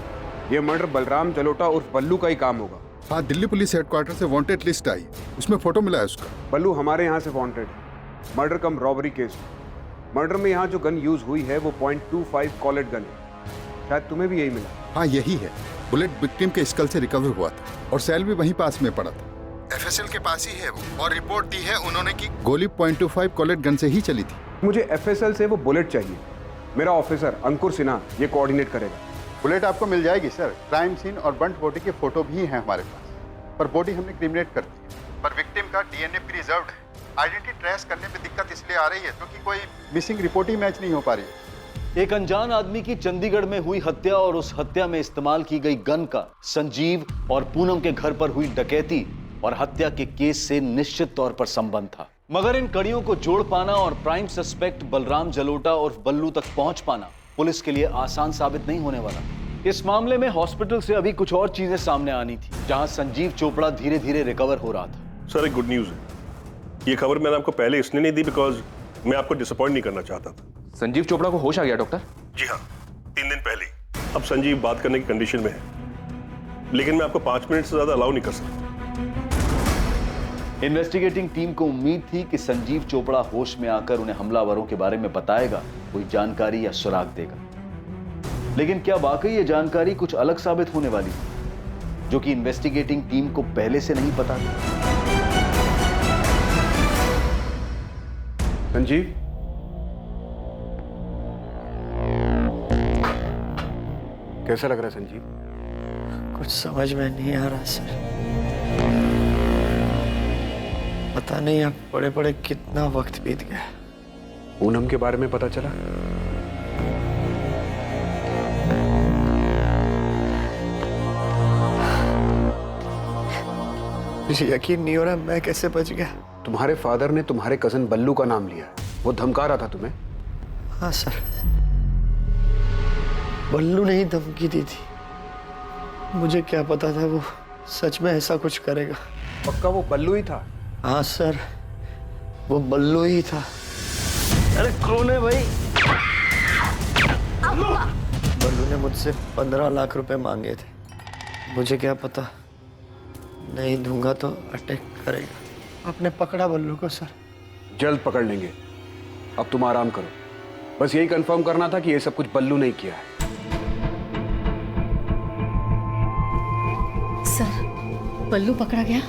ये मर्डर बलराम जलोटा उर्फ बल्लू का ही काम होगा। हाँ, दिल्ली पुलिस हेडक्वार्टर से वांटेड लिस्ट आई, उसमें फोटो मिला है उसका। बल्लू हमारे यहाँ से वांटेड है, murder cum robbery case. Murder में यहाँ जो गन यूज हुई है वो .25 कॉलेट गन है। शायद तुम्हें भी यही मिला। हाँ यही है। बुलेट विक्टिम के स्कल से रिकवर हुआ था और सेल भी वहीं पास में पड़ा था। FSL के पास ही है वो, और रिपोर्ट दी है उन्होंने कि गोली .25 कॉलेट गन से ही चली थी। मुझे FSL से वो बुलेट चाहिए। मेरा ऑफिसर अंकुर सिन्हा ये कोऑर्डिनेट करेगा। बुलेट आपको मिल जाएगी सर। क्राइम सीन और बंट बॉडी के फोटो भी हैं हमारे पास, पर बॉडी हमने क्रिमिनेट कर दी है। पर विक्टिम का DNA प्रिजर्व्ड है। आइडेंटिटी ट्रेस करने में दिक्कत इसलिए आ रही है क्योंकि कोई मिसिंग रिपोर्ट ही मैच नहीं हो पा रही है। एक अनजान आदमी की चंडीगढ़ में हुई हत्या और उस हत्या में इस्तेमाल की गई गन का संजीव और पूनम के घर पर हुई डकैती और हत्या के केस से निश्चित तौर पर संबंध था। मगर इन कड़ियों को जोड़ पाना और प्राइम सस्पेक्ट बलराम जलोटा और बल्लू तक पहुंच पाना पुलिस के लिए आसान साबित नहीं होने वाला। इस मामले में हॉस्पिटल से अभी कुछ और चीजें सामने आनी थी, जहां संजीव चोपड़ा धीरे धीरे रिकवर हो रहा था। सर, एक गुड न्यूज है। ये खबर मैंने आपको पहले इसलिए नहीं दी बिकॉज मैं आपको डिसअपॉइंट नहीं करना चाहता था। संजीव चोपड़ा को होश आ गया डॉक्टर? जी हाँ, 3 दिन पहले। अब संजीव बात करने की कंडीशन में है, लेकिन मैं आपको 5 मिनट से ज्यादा अलाउ नहीं कर सकता। इन्वेस्टिगेटिंग टीम को उम्मीद थी कि संजीव चोपड़ा होश में आकर उन्हें हमलावरों के बारे में बताएगा, कोई जानकारी या सुराग देगा। लेकिन क्या वाकई ये जानकारी कुछ अलग साबित होने वाली थी, जो कि इन्वेस्टिगेटिंग टीम को पहले से नहीं पता था? संजीव, कैसा लग रहा है संजीव? कुछ समझ में नहीं आ रहा सर। पता नहीं अब पड़े पड़े कितना वक्त बीत गया। पूनम के बारे में पता चला? मुझे यकीन नहीं हो रहा मैं कैसे बच गया। तुम्हारे फादर ने तुम्हारे कजन बल्लू का नाम लिया, वो धमका रहा था तुम्हें। हाँ सर, बल्लू ने ही धमकी दी थी। मुझे क्या पता था वो सच में ऐसा कुछ करेगा। पक्का वो बल्लू ही था? हाँ सर, वो बल्लू ही था। अरे कौन है भाई? बल्लू ने मुझसे 15 लाख रुपए मांगे थे। मुझे क्या पता, नहीं दूंगा तो अटैक करेगा। आपने पकड़ा बल्लू को सर? जल्द पकड़ लेंगे, अब तुम आराम करो। बस यही कंफर्म करना था कि ये सब कुछ बल्लू नहीं किया है। सर, बल्लू पकड़ा गया?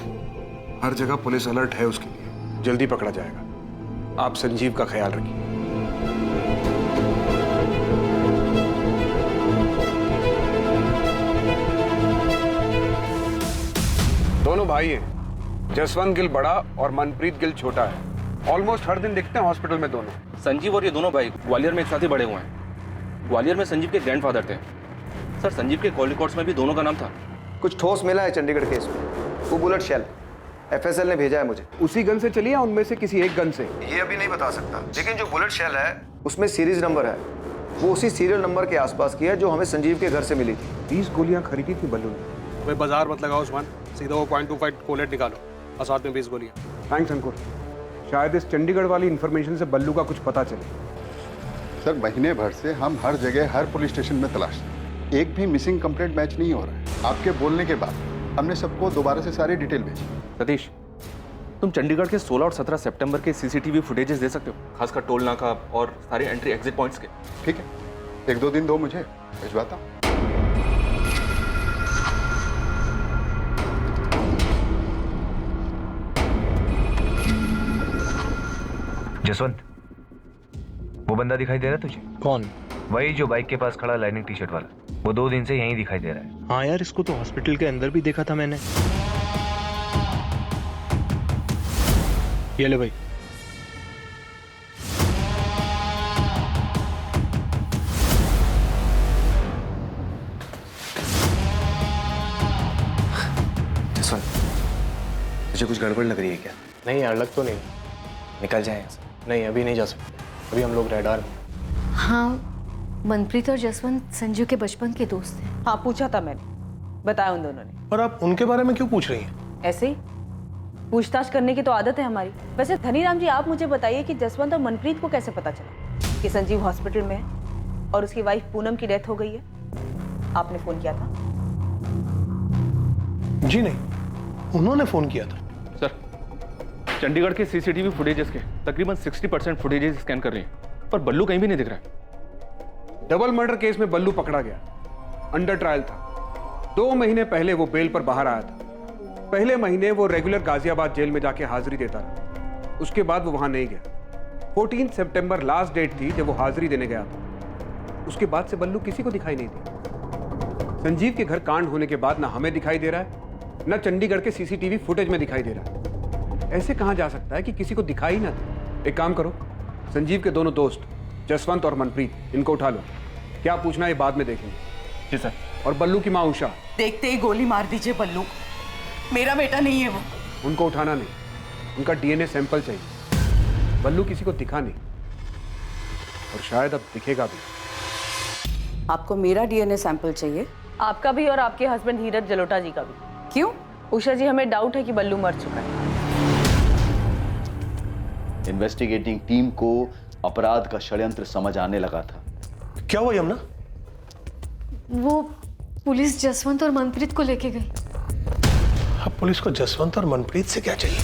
हर जगह पुलिस अलर्ट है उसके लिए, जल्दी पकड़ा जाएगा। आप संजीव का ख्याल रखिए। दोनों भाई हैं, जसवंत गिल बड़ा और मनप्रीत गिल छोटा है। ऑलमोस्ट हर दिन दिखते हैं हॉस्पिटल में दोनों। संजीव और ये दोनों भाई ग्वालियर में एक साथ ही बड़े हुए हैं। ग्वालियर में संजीव के ग्रैंडफादर थे। सर, संजीव के कॉल रिकॉर्ड्स में भी दोनों का नाम था। कुछ ठोस मिला है चंडीगढ़ केस में। वो बुलेट शेल एफएसएल ने भेजा है मुझे। उसी गन से चली या उनमें से किसी एक गन से? ये अभी नहीं बता सकता, लेकिन जो बुलेट शेल है उसमें सीरीज नंबर है। वो उसी सीरियल नंबर के आसपास की है जो हमें संजीव के घर से मिली थी। 20 गोलियां खरीदी थी बल्लू ने। वे बाजार मत लगाओ उस्मान, सीधा वो .25 कोलेट निकालो और साथ में 20 गोलियां। थैंक्स अंकुर। शायद इस चंडीगढ़ वाली इंफॉर्मेशन से बल्लू का कुछ पता चले। सर, महीने भर से हम हर जगह हर पुलिस स्टेशन में तलाश रहे हैं। एक भी मिसिंग कंप्लेंट मैच नहीं हो रहा है। आपके बोलने के बाद हमने सबको दोबारा से सारी डिटेल भेजी। सतीश, तुम चंडीगढ़ के 16 और 17 सितंबर के सीसीटीवी फुटेजेस दे सकते हो, खासकर टोल नाका और सारे एंट्री एग्जिट पॉइंट्स के? ठीक है, 1-2 दिन दो मुझे, भिजवाता हूँ। जसवंत, वो बंदा दिखाई दे रहा है तुझे? कौन? वही जो बाइक के पास खड़ा लाइनिंग टी शर्ट वाला। वो 2 दिन से यहीं दिखाई दे रहा है। हाँ यार, इसको तो हॉस्पिटल के अंदर भी देखा था मैंने। ये ले भाई। जसवंत, तुझे कुछ गड़बड़ लग रही है क्या? नहीं यार, लग तो नहीं। निकल जाए यहाँ से। नहीं, अभी नहीं जा सकते, अभी हम लोग रेडार में। हाँ, मनप्रीत और जसवंत संजू के बचपन के दोस्त हैं। हाँ, पूछा था मैंने, बताया उन दोनों ने। और आप उनके बारे में क्यों पूछ रही हैं? ऐसे ही पूछताछ करने की तो आदत है हमारी। वैसे धनीराम जी, आप मुझे बताइए कि जसवंत और मनप्रीत को कैसे पता चला कि संजीव हॉस्पिटल में है और उसकी वाइफ पूनम की डेथ हो गई है? आपने फोन किया था? जी नहीं, उन्होंने फोन किया था। सर, चंडीगढ़ के सीसीटीवी फुटेजेस के तकरीबन 60% फुटेजेस स्कैन कर रही हैं, पर बल्लू कहीं भी नहीं दिख रहा है। डबल मर्डर केस में बल्लू पकड़ा गया, अंडर ट्रायल था। 2 महीने पहले वो बेल पर बाहर आया था। पहले महीने वो रेगुलर गाजियाबाद जेल में जाके हाजिरी देता रहा। उसके बाद वो वहां नहीं गया। 14 सितंबर लास्ट डेट थी जब वो हाजिरी देने गया था। उसके बाद से बल्लू किसी को दिखाई नहीं दी। संजीव के घर कांड होने के बाद ना हमें दिखाई दे रहा है, ना चंडीगढ़ के सीसीटीवी फुटेज में दिखाई दे रहा है। ऐसे कहां जा सकता है कि किसी को दिखाई ना दे? एक काम करो, संजीव के दोनों दोस्त जसवंत और मनप्रीत, इनको उठा लो। क्या पूछना है बाद में देखेंगे। जी सर। और बल्लू की माँ उषा, देखते ही गोली मार दीजिए बल्लू, मेरा बेटा नहीं है वो। उनको उठाना नहीं, उनका डीएनए सैंपल चाहिए। बल्लू किसी को दिखा नहीं और शायद अब दिखेगा भी। आपको मेरा डीएनए सैंपल चाहिए? आपका भी और आपके हस्बैंड धीरज जलोटा जी का भी। क्यों? उषा जी, हमें डाउट है कि बल्लू मर चुका है। इन्वेस्टिगेटिंग टीम को अपराध का षड्यंत्र समझ आने लगा था। क्या हुआ यमुना? वो पुलिस जसवंत और मनप्रीत को लेके गई। अब पुलिस को जसवंत और मनप्रीत से क्या चाहिए?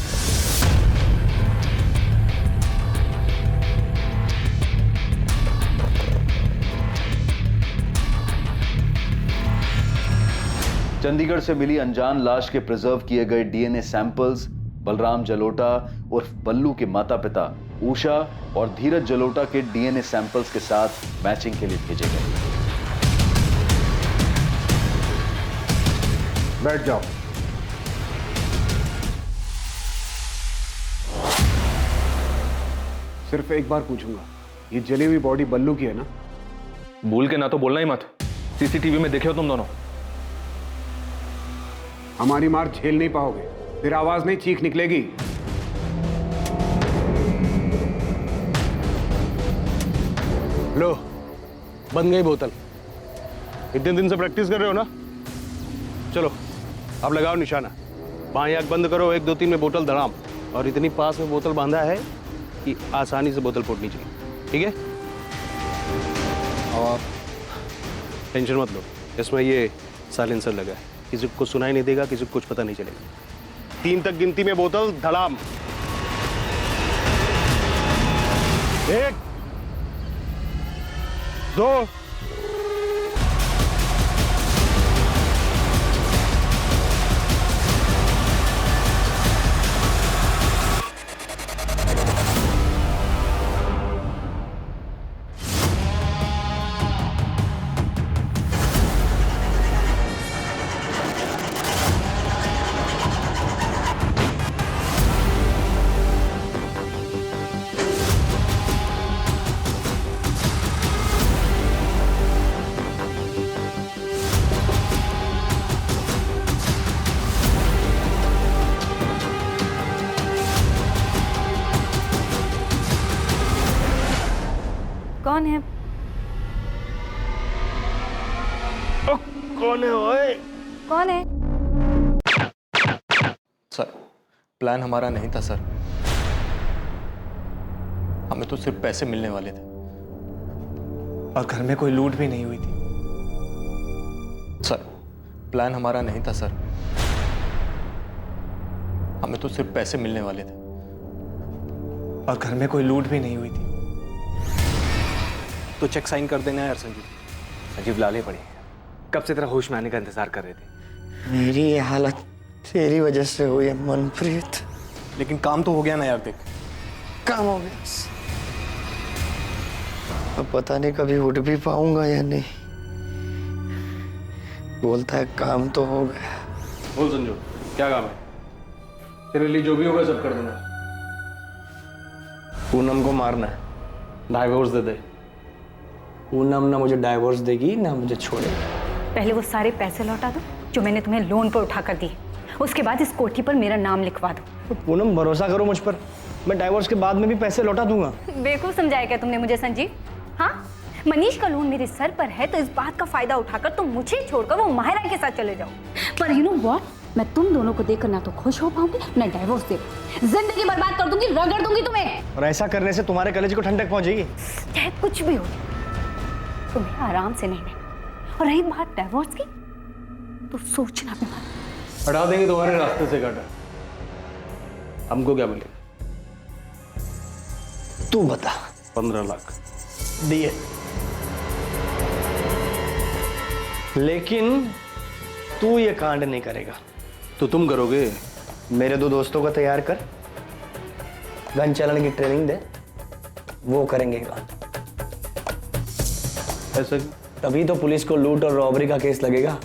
चंडीगढ़ से मिली अनजान लाश के प्रिजर्व किए गए डीएनए सैंपल्स बलराम जलोटा उर्फ बल्लू के माता पिता उषा और धीरज जलोटा के डीएनए सैंपल्स के साथ मैचिंग के लिए भेजे गए। बैठ जाओ। सिर्फ एक बार पूछूंगा, ये जली हुई बॉडी बल्लू की है ना? भूल के ना तो बोलना ही मत। सीसीटीवी में देखे हो तुम दोनों। हमारी मार झेल नहीं पाओगे, फिर आवाज नहीं, चीख निकलेगी। लो, बन गई बोतल। इतने दिन से प्रैक्टिस कर रहे हो ना? चलो अब लगाओ निशाना। बाएं आंख बंद करो, 1 2 3 में बोतल धड़ाम। और इतनी पास में बोतल बांधा है कि आसानी से बोतल फूटनी चाहिए, ठीक है? और टेंशन मत लो, इसमें ये साइलेंसर लगा है, किसी को सुनाई नहीं देगा, किसी को कुछ पता नहीं चलेगा। 3 तक गिनती में बोतल धड़ाम। 1 2 कौन है? कौन है ओए? कौन है? सर, प्लान हमारा नहीं था सर। हमें तो सिर्फ पैसे मिलने वाले थे और घर में कोई लूट भी नहीं हुई थी। सर, प्लान हमारा नहीं था सर। हमें तो सिर्फ पैसे मिलने वाले थे और घर में कोई लूट भी नहीं हुई थी। तो चेक साइन कर देना यार संजीव। संजीव लाले पड़े, कब से तेरा होश में आने का इंतजार कर रहे थे। मेरी ये हालत तेरी वजह से हुई है मनप्रीत। लेकिन काम तो हो गया ना यार, देख काम हो गया। अब पता नहीं कभी उठ भी पाऊंगा या नहीं। बोलता है काम तो हो गया। बोल संजू, क्या काम है? तेरे लिए जो भी होगा सब कर दूंगा। पूनम को मारना है, डाइवोर्स दे दे। पूनम ना मुझे डाइवोर्स देगी ना मुझे छोड़ेगी। पहले वो सारे पैसे लौटा दो जो मैंने तुम्हें लोन पर उठा कर दिए। उसके बाद इस कोठी पर मेरा नाम लिखवा दो। तो पूनम भरोसा करो मुझ पर, मैं डाइवोर्स के बाद में भी पैसे लौटा दूंगा। बेवकूफ समझाया क्या तुमने मुझे संजीव? हाँ, मनीष का लोन मेरे सर पर है तो इस बात का फायदा उठाकर तुम मुझे छोड़कर वो माहिरा के साथ चले जाओ। पर यू नो व्हाट, मैं तुम दोनों को देखकर ना तो खुश हो पाऊंगी ना डाइवोर्स दे। जिंदगी बर्बाद कर दूंगी, रगड़ दूंगी तुम्हें। और ऐसा करने से तुम्हारे कलेजे को ठंडक पहुंचेगी। चाहे कुछ भी हो, तुम्हें आराम से नहीं रहना। और रही बात डाइवोर्स की, तो सोचना भी मत। हटा देंगे तुम्हारे रास्ते से काटा। हमको क्या बोले? तू बता। 15 लाख दिए, लेकिन तू ये कांड नहीं करेगा। तो तुम करोगे? मेरे 2 दोस्तों को तैयार कर, गन चलाने की ट्रेनिंग दे, वो करेंगे कांड। ऐसा तभी तो पुलिस को लूट और रॉबरी का केस लगेगा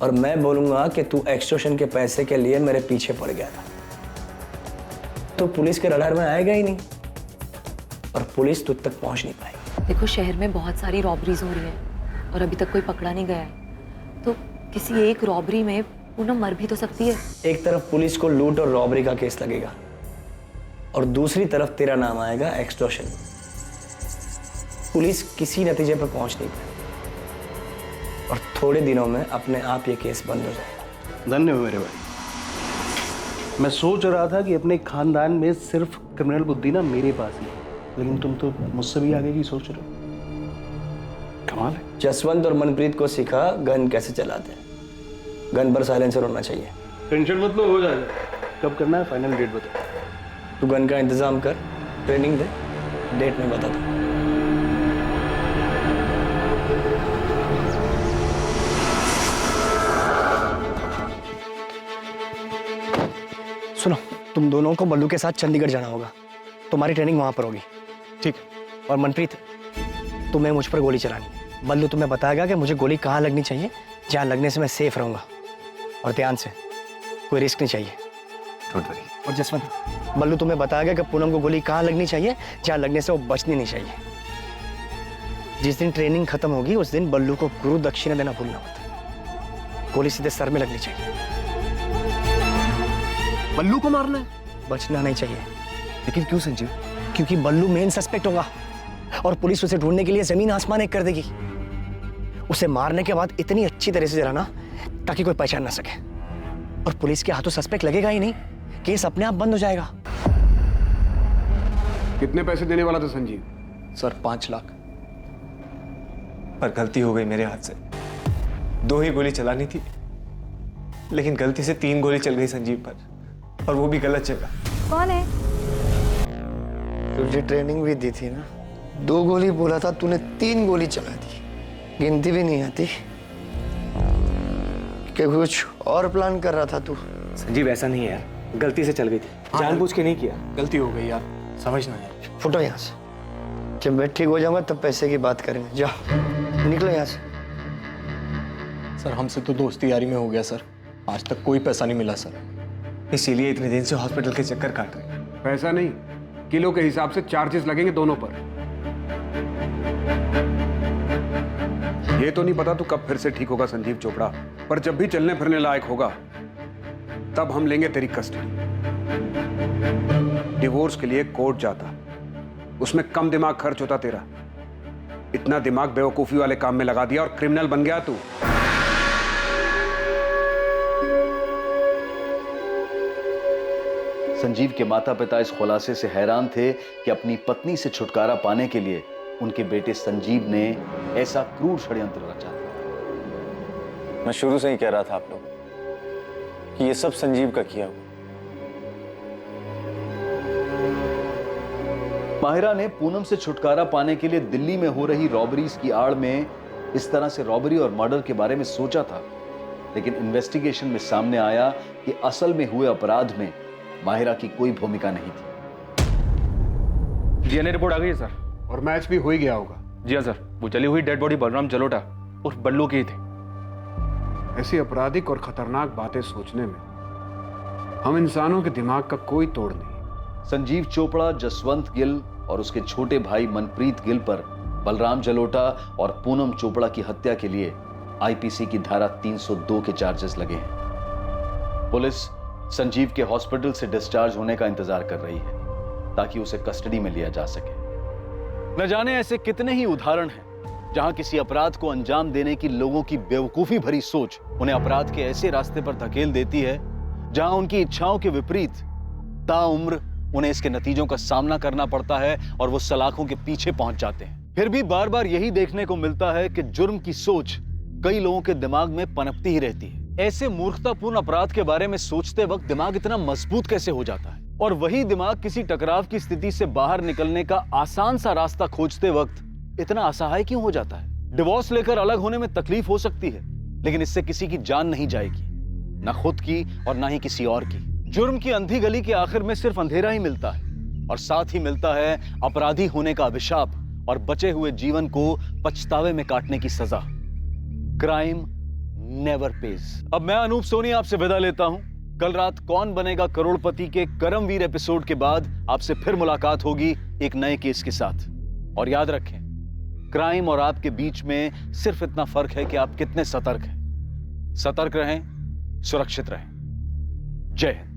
और मैं बोलूंगा कि तू एक्सटॉर्शन के पैसे के लिए मेरे पीछे पड़ गया था। तो पुलिस के रडार में आएगा ही नहीं और पुलिस तुझ तक पहुंच नहीं पाएगी। देखो, शहर में बहुत सारी रॉबरीज हो रही है और अभी तक कोई पकड़ा नहीं गया है। तो किसी एक रॉबरी में पूनम मर भी तो सकती है। एक तरफ पुलिस को लूट और रॉबरी का केस लगेगा और दूसरी तरफ तेरा नाम आएगा एक्सटॉर्शन। पुलिस किसी नतीजे पर पहुंच नहीं पाई और थोड़े दिनों में अपने आप ये केस बंद हो जाएगा। धन्य हो मेरे भाई। मैं सोच रहा था कि अपने खानदान में सिर्फ क्रिमिनल बुद्धि ना मेरे पास ही है, लेकिन तुम तो मुझसे भी आगे की सोच रहे हो। कमाल है। जसवंत और मनप्रीत को सिखा गन कैसे चलाते हैं। गन पर साइलेंसर होना चाहिए। टेंशन मत लो, हो जाएगा। कब करना है फाइनल डेट बता। तू गन का इंतजाम कर, ट्रेनिंग दे, डेट में बता दो। सुनो, तुम दोनों को बल्लू के साथ चंडीगढ़ जाना होगा। तुम्हारी ट्रेनिंग वहां पर होगी, ठीक? और मनप्रीत, तुम्हें मुझ पर गोली चलानी है। बल्लू तुम्हें बताएगा कि मुझे गोली कहाँ लगनी चाहिए, जहाँ लगने से मैं सेफ रहूंगा। और ध्यान से, कोई रिस्क नहीं चाहिए। और जसवंत, बल्लू तुम्हें बताएगा कि पूनम को गोली कहाँ लगनी चाहिए, जहाँ लगने से वो बचनी नहीं चाहिए। जिस दिन ट्रेनिंग खत्म होगी उस दिन बल्लू को गुरु दक्षिणा देना भूलना मत। गोली सीधे सर में लगनी चाहिए। बल्लू को मारना है? बचना नहीं चाहिए। लेकिन क्यों संजीव? क्योंकि बल्लू मेन सस्पेक्ट होगा और पुलिस उसे ढूंढने के लिए जमीन आसमान एक कर देगी। उसे मारने के बाद इतनी अच्छी तरह से जलाना ताकि कोई पहचान ना सके। और पुलिस के हाथों सस्पेक्ट लगेगा ही नहीं, केस अपने आप बंद हो जाएगा। कितने पैसे देने वाला था संजीव? सर 5 लाख। पर गलती हो गई मेरे हाथ से। 2 ही गोली चलानी थी लेकिन गलती से 3 गोली चल गई संजीव पर, और वो भी गलत जगह। कौन है? तुझे ट्रेनिंग भी दी थी ना, 2 गोली बोला था, तूने 3 गोली चला दी। गिनती भी नहीं आती कि कुछ और प्लान कर रहा था तू? संजीव ऐसा नहीं है यार, गलती से चल गई थी, जानबूझ के नहीं किया, गलती हो गई यार, समझना यार। फुटो यहाँ से, जब मैं ठीक हो जाऊंगा तब पैसे की बात करेंगे। जाओ निकलो यहाँ से। सर हमसे तो दोस्ती यारी में हो गया सर, आज तक कोई पैसा नहीं मिला सर, इसीलिए इतने दिन से हॉस्पिटल के चक्कर काट रहे। पैसा नहीं, किलो के हिसाब से चार्जेस लगेंगे दोनों पर। ये तो नहीं पता तू कब फिर से ठीक होगा संजीव चोपड़ा, पर जब भी चलने फिरने लायक होगा तब हम लेंगे तेरी कस्टडी। डिवोर्स के लिए कोर्ट जाता, उसमें कम दिमाग खर्च होता तेरा। इतना दिमाग बेवकूफी वाले काम में लगा दिया और क्रिमिनल बन गया तू। संजीव के माता पिता इस खुलासे से हैरान थे कि अपनी पत्नी से छुटकारा पाने के लिए उनके बेटे संजीव ने ऐसा क्रूर षड्यंत्र रचा। मैं शुरू से ही कह रहा था आप लोग कि ये सब संजीव का किया हुआ। माहिरा ने पूनम से छुटकारा पाने के लिए दिल्ली में हो रही रॉबरीज की आड़ में इस तरह से रॉबरी और मर्डर के बारे में सोचा था, लेकिन इन्वेस्टिगेशन में सामने आया कि असल में हुए अपराध में माहिरा की कोई भूमिका नहीं थी। डीएनए रिपोर्ट आ गई है सर, और मैच भी हो ही गया होगा। जी हाँ सर, वो जली हुई डेड बॉडी बलराम जलोटा और बल्लू की थी। ऐसी आपराधिक और खतरनाक बातें सोचने में हम इंसानों के दिमाग का कोई तोड़ नहीं। संजीव चोपड़ा, जसवंत गिल और उसके छोटे भाई मनप्रीत गिल पर बलराम जलोटा और पूनम चोपड़ा की हत्या के लिए आईपीसी की धारा 302 के चार्जेस लगे हैं। पुलिस संजीव के हॉस्पिटल से डिस्चार्ज होने का इंतजार कर रही है ताकि उसे कस्टडी में लिया जा सके। न जाने ऐसे कितने ही उदाहरण हैं जहां किसी अपराध को अंजाम देने की लोगों की बेवकूफी भरी सोच उन्हें अपराध के ऐसे रास्ते पर धकेल देती है जहां उनकी इच्छाओं के विपरीत ताउम्र उन्हें इसके नतीजों का सामना करना पड़ता है और वो सलाखों के पीछे पहुंच जाते हैं। फिर भी बार बार यही देखने को मिलता है कि जुर्म की सोच कई लोगों के दिमाग में पनपती ही रहती है। ऐसे मूर्खतापूर्ण अपराध के बारे में सोचते वक्त दिमाग इतना मजबूत कैसे हो जाता है, और वही दिमाग किसी टकराव की स्थिति से बाहर निकलने का आसान सा रास्ता खोजते वक्त इतना असहाय क्यों हो जाता है। डिवोर्स लेकर अलग होने में तकलीफ हो सकती है, लेकिन इससे किसी की जान नहीं जाएगी, ना खुद की और ना ही किसी और की। जुर्म की अंधी गली के आखिर में सिर्फ अंधेरा ही मिलता है, और साथ ही मिलता है अपराधी होने का अभिशाप और बचे हुए जीवन को पछतावे में काटने की सजा। Crime never page. अब मैं अनूप सोनी आपसे विदा लेता हूं। कल रात कौन बनेगा करोड़पति के करमवीर एपिसोड के बाद आपसे फिर मुलाकात होगी एक नए केस के साथ। और याद रखें, क्राइम और आपके बीच में सिर्फ इतना फर्क है कि आप कितने सतर्क हैं। सतर्क रहें, सुरक्षित रहें। जय हिंद।